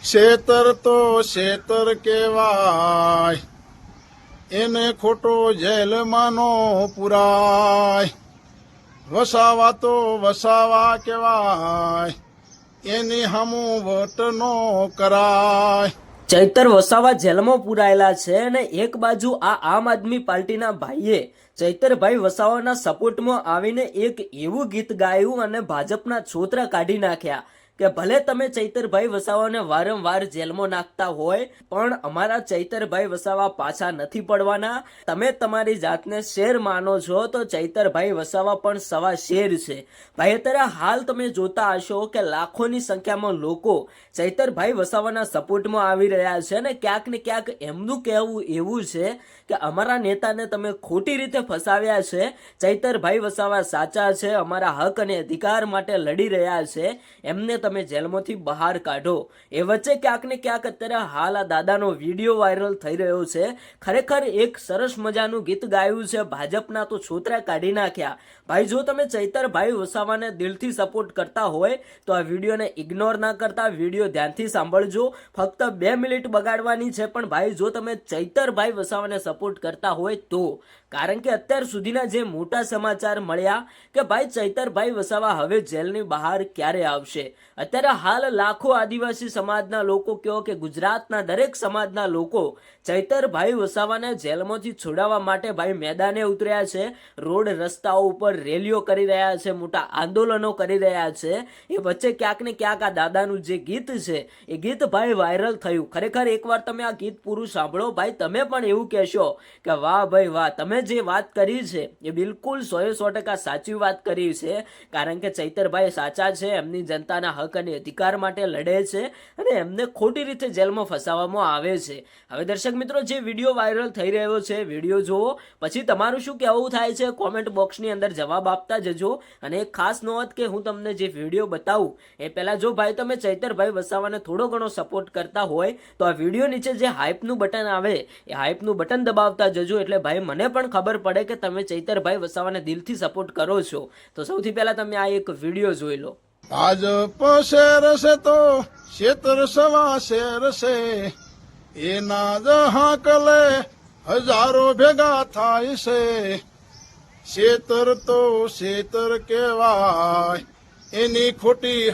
શેતર તો શેતર કહેવાય, એને ખોટો જેલમાંનો પુરાય. વસાવા તો વસાવા કહેવાય, એની હામું વટ નો કરાય. ચૈતર વસાવા જેલમાં પુરાયેલા છે અને એક બાજુ આ આમ આદમી પાર્ટીના ભાઈએ ચૈતરભાઈ વસાવાના સપોર્ટમાં આવીને એક એવું ગીત ગાયું અને ભાજપના છોતરા કાઢી નાખ્યા કે ભલે તમે ચૈતરભાઈ વસાવાને વારંવાર જેલમાં નાખતા હોય પણ અમારા ચૈતરભાઈ વસાવા પાછા નથી પડવાના. તમે તમારી જાતને શેર માનો છો તો ચૈતરભાઈ વસાવા પણ સવા શેર છે. ભાઈ અત્યારે હાલ તમે જોતા હશો કે લાખોની સંખ્યામાં લોકો ચૈતરભાઈ વસાવાના સપોર્ટમાં આવી રહ્યા છે અને ક્યાંક ને ક્યાંક એમનું કહેવું એવું છે કે અમારા નેતાને તમે ખોટી રીતે ફસાવ્યા છે, ચૈતરભાઈ વસાવા સાચા છે, અમારા હક અને અધિકાર માટે લડી રહ્યા છે, એમને તમે જેલમાંથી બહાર કાઢો. એ વચ્ચે ક્યાંક ને ક્યાંક અત્યારે હાલ આ દાદાનો વિડીયો વાયરલ થઈ રહ્યો છે. ખરેખર એક સરસ મજાનું ગીત ગાયું છે, ભાજપના તો છોતરા કાઢી નાખ્યા. ભાઈ જો તમે ચૈતરભાઈ વસાવાને દિલથી સપોર્ટ કરતા હોય તો આ વિડીયોને ઇગ્નોર ના કરતા, વિડીયો ધ્યાનથી સાંભળજો. ફક્ત 2 મિનિટ બગાડવાની છે પણ ભાઈ જો તમે ચૈતરભાઈ વસાવાને સપોર્ટ કરતા હોય તો, કારણ કે અત્યાર સુધીના જે મોટા સમાચાર મળ્યા કે ભાઈ ચૈતરભાઈ વસાવા હવે જેલની બહાર ક્યારે આવશે. અત્યારે હાલ લાખો આદિવાસી સમાજના લોકો કહો કે ગુજરાતના દરેક સમાજના લોકો ચૈતરભાઈ વસાવાને જેલમાંથી છોડાવવા માટે ભાઈ મેદાને ઉતર્યા છે, રોડ રસ્તાઓ ઉપર રેલીઓ કરી રહ્યા છે, મોટા આંદોલનો કરી રહ્યા છે. એ વચ્ચે ક્યાંક ને ક્યાંક આ દાદાનું જે ગીત છે એ ગીત ભાઈ વાયરલ થયું. ખરેખર એકવાર તમે આ ગીત પૂરું સાંભળો ભાઈ, તમે પણ એવું કહેશો કે વાહ ભાઈ વાહ, તમે જે વાત કરી છે એ બિલકુલ 100% સાચી વાત કરી છે. કારણ કે ચૈતરભાઈ સાચા છે, એમની જનતાના હક અને અધિકાર માટે લડે છે અને એમને ખોટી રીતે જેલમાં ફસાવવામાં આવે છે. હવે દર્શક મિત્રો, જે વિડીયો વાયરલ થઈ રહ્યો છે વિડીયો જોવો, પછી તમારું શું કહેવું થાય છે કોમેન્ટ બોક્સની અંદર જવાબ આપતા જજો. અને એક ખાસ નોંધ કે હું તમને જે વિડીયો બતાવું એ પહેલા જો ભાઈ તમે ચૈતરભાઈ વસાવાને થોડો ઘણો સપોર્ટ કરતા હોય તો આ વિડીયો નીચે જે હાઇપનું બટન આવે એ હાઇપનું બટન દબાવતા જજો, એટલે ભાઈ મને પણ ખબર પડે કે તમે ચૈતરભાઈ વસાવાને દિલથી સપોર્ટ કરો છો. તો સૌથી પહેલા તમે આ એક વિડીયો જોઈ લો. ભાજપ શેર છે તો શેતર સવા શેર છે, એના જ હાકલે હજારો ભેગા થાય છે. શેતર તો શેતર કહેવાય, એની ખોટી